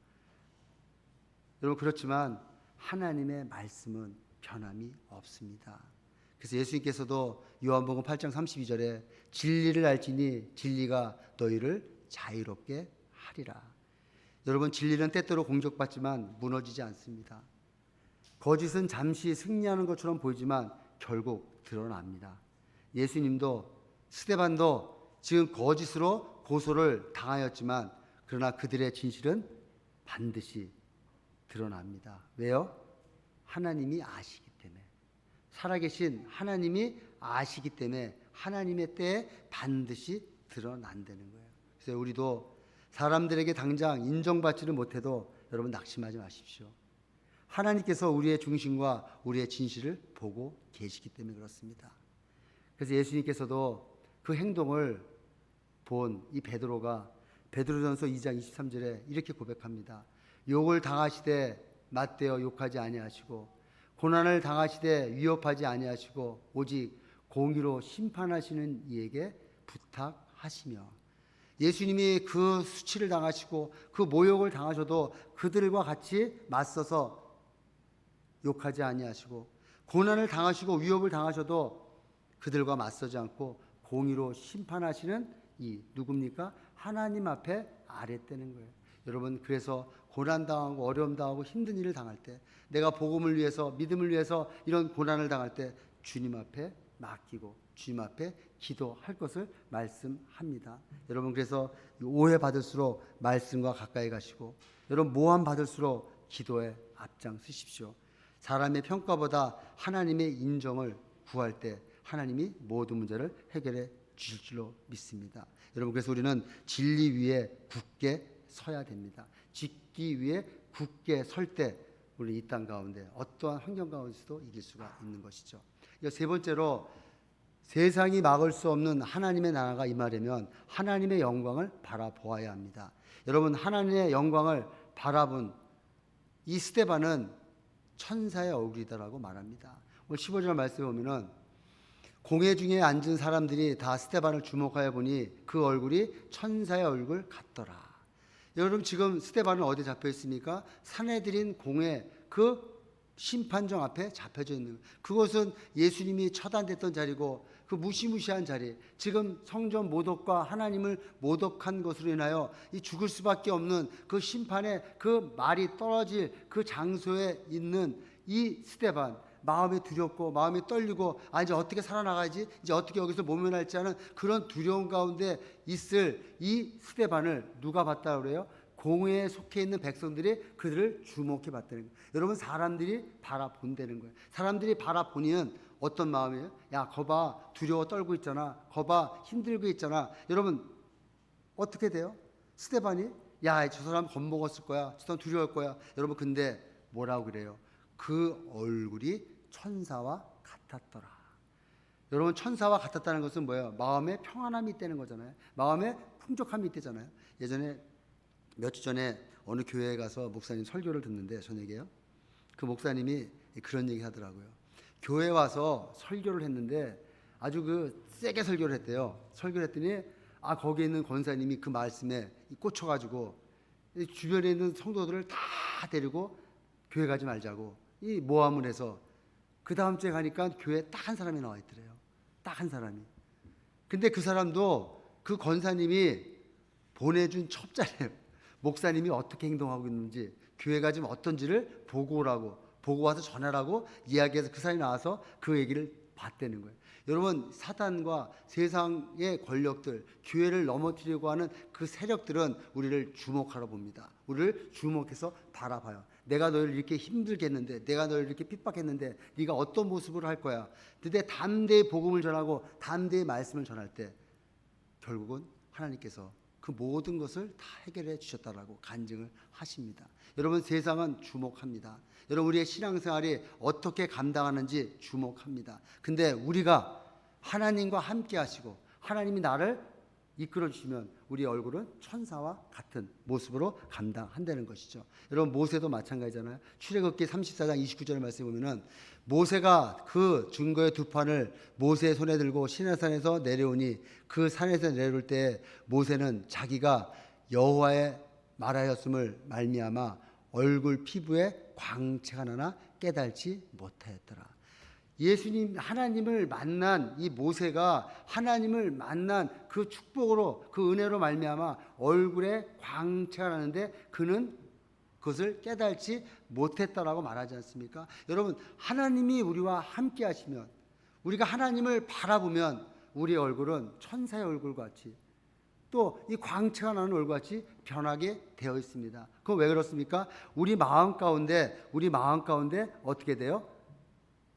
여러분 그렇지만 하나님의 말씀은 변함이 없습니다. 그래서 예수님께서도 요한복음 8장 32절에 진리를 알지니 진리가 너희를 자유롭게 하리라. 여러분 진리는 때때로 공격받지만 무너지지 않습니다. 거짓은 잠시 승리하는 것처럼 보이지만 결국 드러납니다. 예수님도 스데반도 지금 거짓으로 고소를 당하였지만 그러나 그들의 진실은 반드시 드러납니다. 왜요? 하나님이 아시기 때문에. 살아계신 하나님이 아시기 때문에 하나님의 때에 반드시 드러난다는 거예요. 그래서 우리도 사람들에게 당장 인정받지를 못해도 여러분 낙심하지 마십시오. 하나님께서 우리의 중심과 우리의 진실을 보고 계시기 때문에 그렇습니다. 그래서 예수님께서도 그 행동을 본 이 베드로가 베드로전서 2장 23절에 이렇게 고백합니다. 욕을 당하시되 맞대어 욕하지 아니하시고 고난을 당하시되 위협하지 아니하시고 오직 공의로 심판하시는 이에게 부탁하시며 예수님이 그 수치를 당하시고 그 모욕을 당하셔도 그들과 같이 맞서서 욕하지 아니하시고 고난을 당하시고 위협을 당하셔도 그들과 맞서지 않고 공의로 심판하시는 이 누굽니까? 하나님 앞에 아랫대는 거예요. 여러분, 그래서 고난당하고 어려움당하고 힘든 일을 당할 때, 내가 복음을 위해서 믿음을 위해서 이런 고난을 당할 때 주님 앞에 맡기고 주님 앞에 기도할 것을 말씀합니다. 여러분, 그래서 오해받을수록 말씀과 가까이 가시고 여러분 모함 받을수록 기도에 앞장서십시오. 사람의 평가보다 하나님의 인정을 구할 때 하나님이 모든 문제를 해결해 주실 줄로 믿습니다. 여러분, 그래서 우리는 진리 위에 굳게 서야 됩니다. 짓기 위해 굳게 설 때 우리 이 땅 가운데 어떠한 환경 가운데서도 이길 수가 있는 것이죠. 세 번째로, 세상이 막을 수 없는 하나님의 나라가 임하려면 하나님의 영광을 바라보아야 합니다. 여러분, 하나님의 영광을 바라본 이 스데반은 천사의 얼굴이다라고 말합니다. 오늘 15절 말씀에 보면은 공회 중에 앉은 사람들이 다 스데반을 주목하여 보니 그 얼굴이 천사의 얼굴 같더라. 여러분, 지금 스데반은 어디 잡혀 있습니까? 사내들인 공회 그 심판정 앞에 잡혀져 있는, 그곳은 예수님이 처단됐던 자리고 그 무시무시한 자리, 지금 성전 모독과 하나님을 모독한 것으로 인하여 이 죽을 수밖에 없는 그 심판의 그 말이 떨어질 그 장소에 있는 이 스데반, 마음이 두렵고 마음이 떨리고 이제 어떻게 살아나가지, 이제 어떻게 여기서 모면할지 하는 그런 두려움 가운데 있을 이 스데반을 누가 봤다 그래요? 공회에 속해 있는 백성들이 그들을 주목해 봤다는 거예요. 여러분, 사람들이 바라본다는 거예요. 사람들이 바라보니는 어떤 마음이에요? 야, 거봐, 두려워 떨고 있잖아. 거봐, 힘들고 있잖아. 여러분, 어떻게 돼요? 스데반이 야, 저 사람 겁먹었을 거야. 저 사람 두려울 거야. 여러분, 근데 뭐라고 그래요? 그 얼굴이 천사와 같았더라. 여러분, 천사와 같았다는 것은 뭐예요? 마음에 평안함이 있다는 거잖아요. 마음에 풍족함이 있대잖아요. 예전에 몇 주 전에 어느 교회에 가서 목사님 설교를 듣는데, 저녁에요. 그 목사님이 그런 얘기 하더라고요. 교회 와서 설교를 했는데 아주 그 세게 설교를 했대요. 설교를 했더니 거기에 있는 권사님이 그 말씀에 꽂혀가지고 주변에 있는 성도들을 다 데리고 교회 가지 말자고 이 모함을 해서 그 다음 주에 가니까 교회에 딱 한 사람이 나와 있더래요. 딱 한 사람이. 근데 그 사람도 그 권사님이 보내준 첩자래요. 목사님이 어떻게 행동하고 있는지, 교회가 지금 어떤지를 보고 오라고, 보고 와서 전하라고 이야기해서 그 사람이 나와서 그 얘기를 봤다는 거예요. 여러분, 사단과 세상의 권력들, 교회를 넘어뜨리려고 하는 그 세력들은 우리를 주목하러 봅니다. 우리를 주목해서 바라봐요. 내가 너를 이렇게 힘들게 했는데, 내가 너를 이렇게 핍박했는데 네가 어떤 모습으로 할 거야. 근데 담대히 복음을 전하고 담대히 말씀을 전할 때 결국은 하나님께서 그 모든 것을 다 해결해 주셨다라고 간증을 하십니다. 여러분, 세상은 주목합니다. 여러분, 우리의 신앙생활이 어떻게 감당하는지 주목합니다. 근데 우리가 하나님과 함께 하시고 하나님이 나를 이끌어 주시면 우리 얼굴은 천사와 같은 모습으로 감당한다는 것이죠. 여러분, 모세도 마찬가지잖아요. 출애굽기 34장 29절 말씀에 보면은 모세가 그 증거의 두 판을 모세의 손에 들고 시내산에서 내려오니 그 산에서 내려올 때 모세는 자기가 여호와의 말하였음을 말미암아 얼굴 피부에 광채가 나나 깨달지 못하였더라. 예수님, 하나님을 만난 이 모세가 하나님을 만난 그 축복으로, 그 은혜로 말미암아 얼굴에 광채가 나는데 그는 그것을 깨달지 못했다라고 말하지 않습니까? 여러분, 하나님이 우리와 함께 하시면, 우리가 하나님을 바라보면 우리 얼굴은 천사의 얼굴같이, 또 이 광채가 나는 얼굴같이 변하게 되어 있습니다. 그건 왜 그렇습니까? 우리 마음 가운데 어떻게 돼요?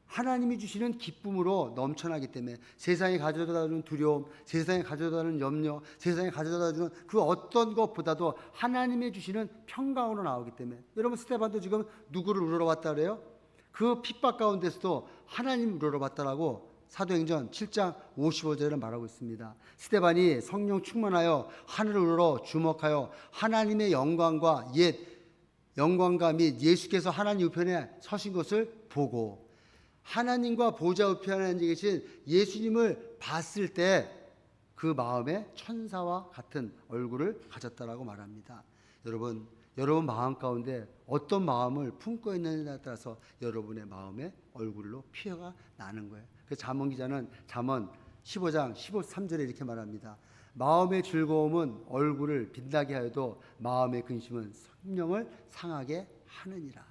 하나님이 주시는 기쁨으로 넘쳐나기 때문에 세상이 가져다주는 두려움, 세상이 가져다주는 염려, 세상이 가져다주는 그 어떤 것보다도 하나님이 주시는 평강으로 나오기 때문에, 여러분, 스데반도 지금 누구를 우러러봤다 그래요? 그 핍박 가운데서도 하나님 우러러봤다라고 사도행전 7장 55절에 말하고 있습니다. 스데반이 성령 충만하여 하늘을 우러러 주목하여 하나님의 영광과 옛 영광과 및 예수께서 하나님 우편에 서신 것을 보고 하나님과 보좌 우편에 앉아 계신 예수님을 봤을 때 그 마음에 천사와 같은 얼굴을 가졌다라고 말합니다. 여러분 마음 가운데 어떤 마음을 품고 있느냐에 따라서 여러분의 마음의 얼굴로 피해가 나는 거예요. 그래서 잠언 기자는 잠언 15장 13절에 이렇게 말합니다. 마음의 즐거움은 얼굴을 빛나게 하여도 마음의 근심은 성령을 상하게 하느니라.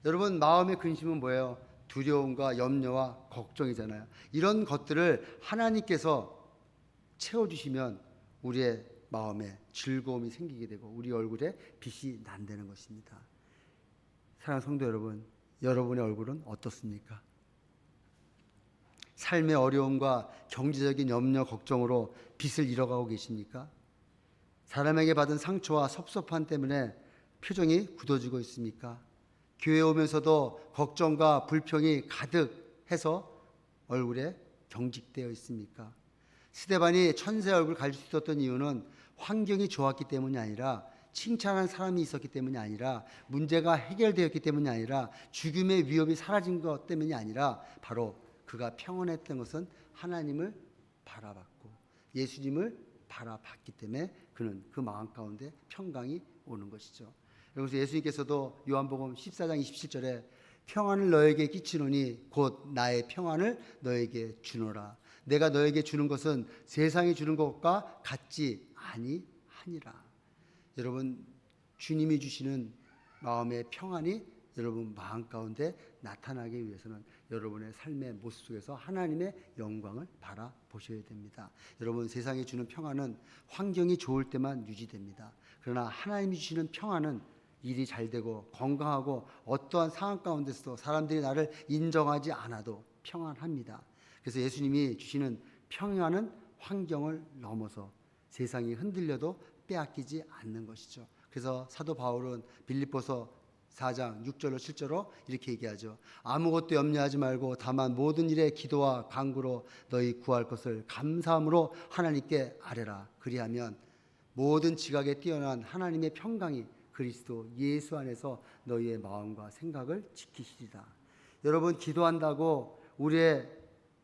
여러분 마음의 근심은 뭐예요? 두려움과 염려와 걱정이잖아요. 이런 것들을 하나님께서 채워주시면 우리의 마음에 즐거움이 생기게 되고 우리 얼굴에 빛이 난다는 것입니다. 사랑하는 성도 여러분, 여러분의 얼굴은 어떻습니까? 삶의 어려움과 경제적인 염려, 걱정으로 빛을 잃어가고 계십니까? 사람에게 받은 상처와 섭섭함 때문에 표정이 굳어지고 있습니까? 교회 오면서도 걱정과 불평이 가득해서 얼굴에 경직되어 있습니까? 스데반이 천사의 얼굴을 가질 수 있었던 이유는 환경이 좋았기 때문이 아니라 칭찬하는 사람이 있었기 때문이 아니라 문제가 해결되었기 때문이 아니라 죽음의 위협이 사라진 것 때문이 아니라 바로 그가 평안했던 것은 하나님을 바라봤고 예수님을 바라봤기 때문에 그는 그 마음 가운데 평강이 오는 것이죠. 그래서 예수님께서도 요한복음 14장 27절에 평안을 너에게 끼치노니 곧 나의 평안을 너에게 주노라. 내가 너에게 주는 것은 세상이 주는 것과 같지 아니하니라. 여러분 주님이 주시는 마음의 평안이 여러분 마음 가운데 나타나기 위해서는 여러분의 삶의 모습 속에서 하나님의 영광을 바라보셔야 됩니다. 여러분 세상이 주는 평안은 환경이 좋을 때만 유지됩니다. 그러나 하나님이 주시는 평안은 일이 잘 되고 건강하고 어떠한 상황 가운데서도 사람들이 나를 인정하지 않아도 평안합니다. 그래서 예수님이 주시는 평안은 환경을 넘어서 세상이 흔들려도 빼앗기지 않는 것이죠. 그래서 사도 바울은 빌립보서 4장 6절로 7절로 이렇게 얘기하죠. 아무것도 염려하지 말고 다만 모든 일에 기도와 간구로 너희 구할 것을 감사함으로 하나님께 아뢰라. 그리하면 모든 지각에 뛰어난 하나님의 평강이 그리스도 예수 안에서 너희의 마음과 생각을 지키시리라. 여러분 기도한다고 우리의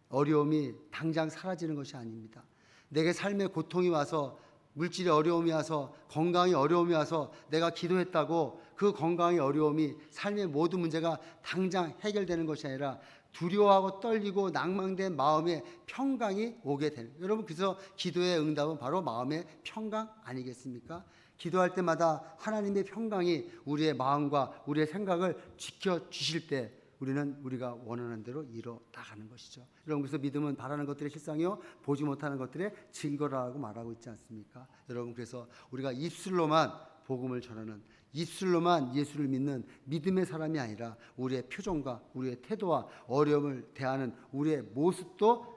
어려움이 당장 사라지는 것이 아닙니다. 내게 삶의 고통이 와서 물질의 어려움이 와서 건강의 어려움이 와서 내가 기도했다고 그 건강의 어려움이 삶의 모든 문제가 당장 해결되는 것이 아니라 두려워하고 떨리고 낭망된 마음의 평강이 오게 되는, 여러분 그래서 기도의 응답은 바로 마음의 평강 아니겠습니까? 기도할 때마다 하나님의 평강이 우리의 마음과 우리의 생각을 지켜주실 때 우리는 우리가 원하는 대로 이뤄 나가는 것이죠. 여러분 그래서 믿음은 바라는 것들의 실상이요 보지 못하는 것들의 증거라고 말하고 있지 않습니까? 여러분 그래서 우리가 입술로만 복음을 전하는, 입술로만 예수를 믿는 믿음의 사람이 아니라 우리의 표정과 우리의 태도와 어려움을 대하는 우리의 모습도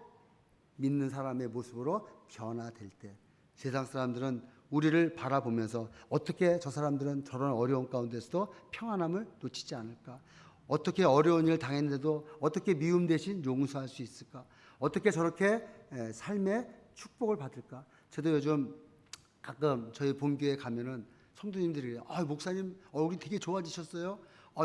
믿는 사람의 모습으로 변화될 때 세상 사람들은 우리를 바라보면서 어떻게 저 사람들은 저런 어려운 가운데서도 평안함을 놓치지 않을까? 어떻게 어려운 일을 당했는데도 어떻게 미움 대신 용서할 수 있을까? 어떻게 저렇게 삶의 축복을 받을까? 저도 요즘 가끔 저희 본교회 가면은 성도님들이 목사님 얼굴이 되게 좋아지셨어요.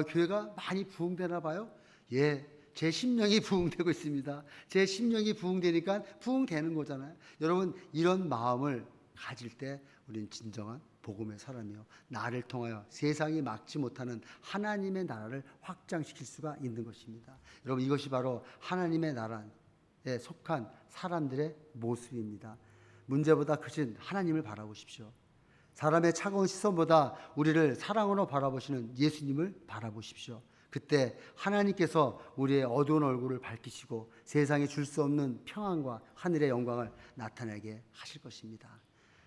교회가 많이 부흥되나 봐요. 예, 제 심령이 부흥되고 있습니다. 제 심령이 부흥되니까 부흥되는 거잖아요. 여러분 이런 마음을 가질 때 우리는 진정한 복음의 사람이요 나를 통하여 세상이 막지 못하는 하나님의 나라를 확장시킬 수가 있는 것입니다. 여러분 이것이 바로 하나님의 나라에 속한 사람들의 모습입니다. 문제보다 크신 하나님을 바라보십시오. 사람의 차가운 시선보다 우리를 사랑으로 바라보시는 예수님을 바라보십시오. 그때 하나님께서 우리의 어두운 얼굴을 밝히시고 세상에 줄 수 없는 평안과 하늘의 영광을 나타내게 하실 것입니다.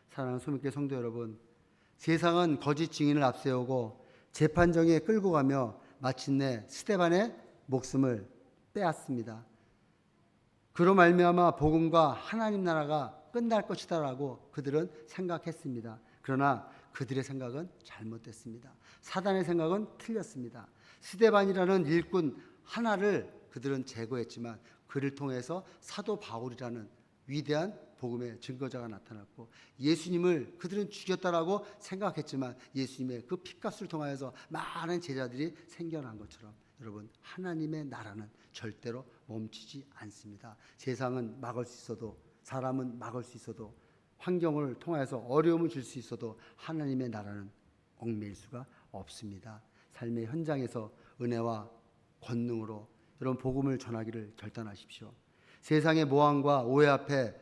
사랑하는 소명교회 성도 여러분, 세상은 거짓 증인을 앞세우고 재판정에 끌고 가며 마침내 스데반의 목숨을 빼앗습니다. 그로 말미암아 복음과 하나님 나라가 끝날 것이다라고 그들은 생각했습니다. 그러나 그들의 생각은 잘못됐습니다. 사단의 생각은 틀렸습니다. 스데반이라는 일꾼 하나를 그들은 제거했지만 그를 통해서 사도 바울이라는 위대한 복음의 증거자가 나타났고 예수님을 그들은 죽였다라고 생각했지만 예수님의 그 핏값을 통하여서 많은 제자들이 생겨난 것처럼 여러분 하나님의 나라는 절대로 멈추지 않습니다. 세상은 막을 수 있어도 사람은 막을 수 있어도 환경을 통해서 어려움을 줄 수 있어도 하나님의 나라는 얽매일 수가 없습니다. 삶의 현장에서 은혜와 권능으로 여러분 복음을 전하기를 결단하십시오. 세상의 모함과 오해 앞에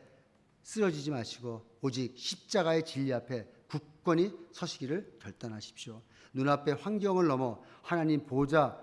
쓰러지지 마시고 오직 십자가의 진리 앞에 굳건히 서시기를 결단하십시오. 눈앞의 환경을 넘어 하나님 보좌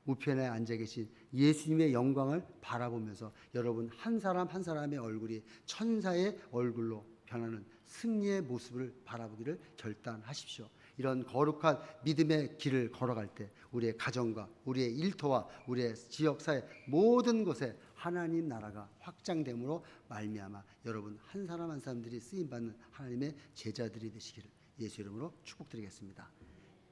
우편에 앉아 계신 예수님의 영광을 바라보면서 여러분 한 사람 한 사람의 얼굴이 천사의 얼굴로 변하는 승리의 모습을 바라보기를 결단하십시오. 이런 거룩한 믿음의 길을 걸어갈 때 우리의 가정과 우리의 일터와 우리의 지역사회 모든 곳에 하나님 나라가 확장됨으로 말미암아 여러분 한 사람 한 사람들이 쓰임받는 하나님의 제자들이 되시기를 예수 이름으로 축복드리겠습니다.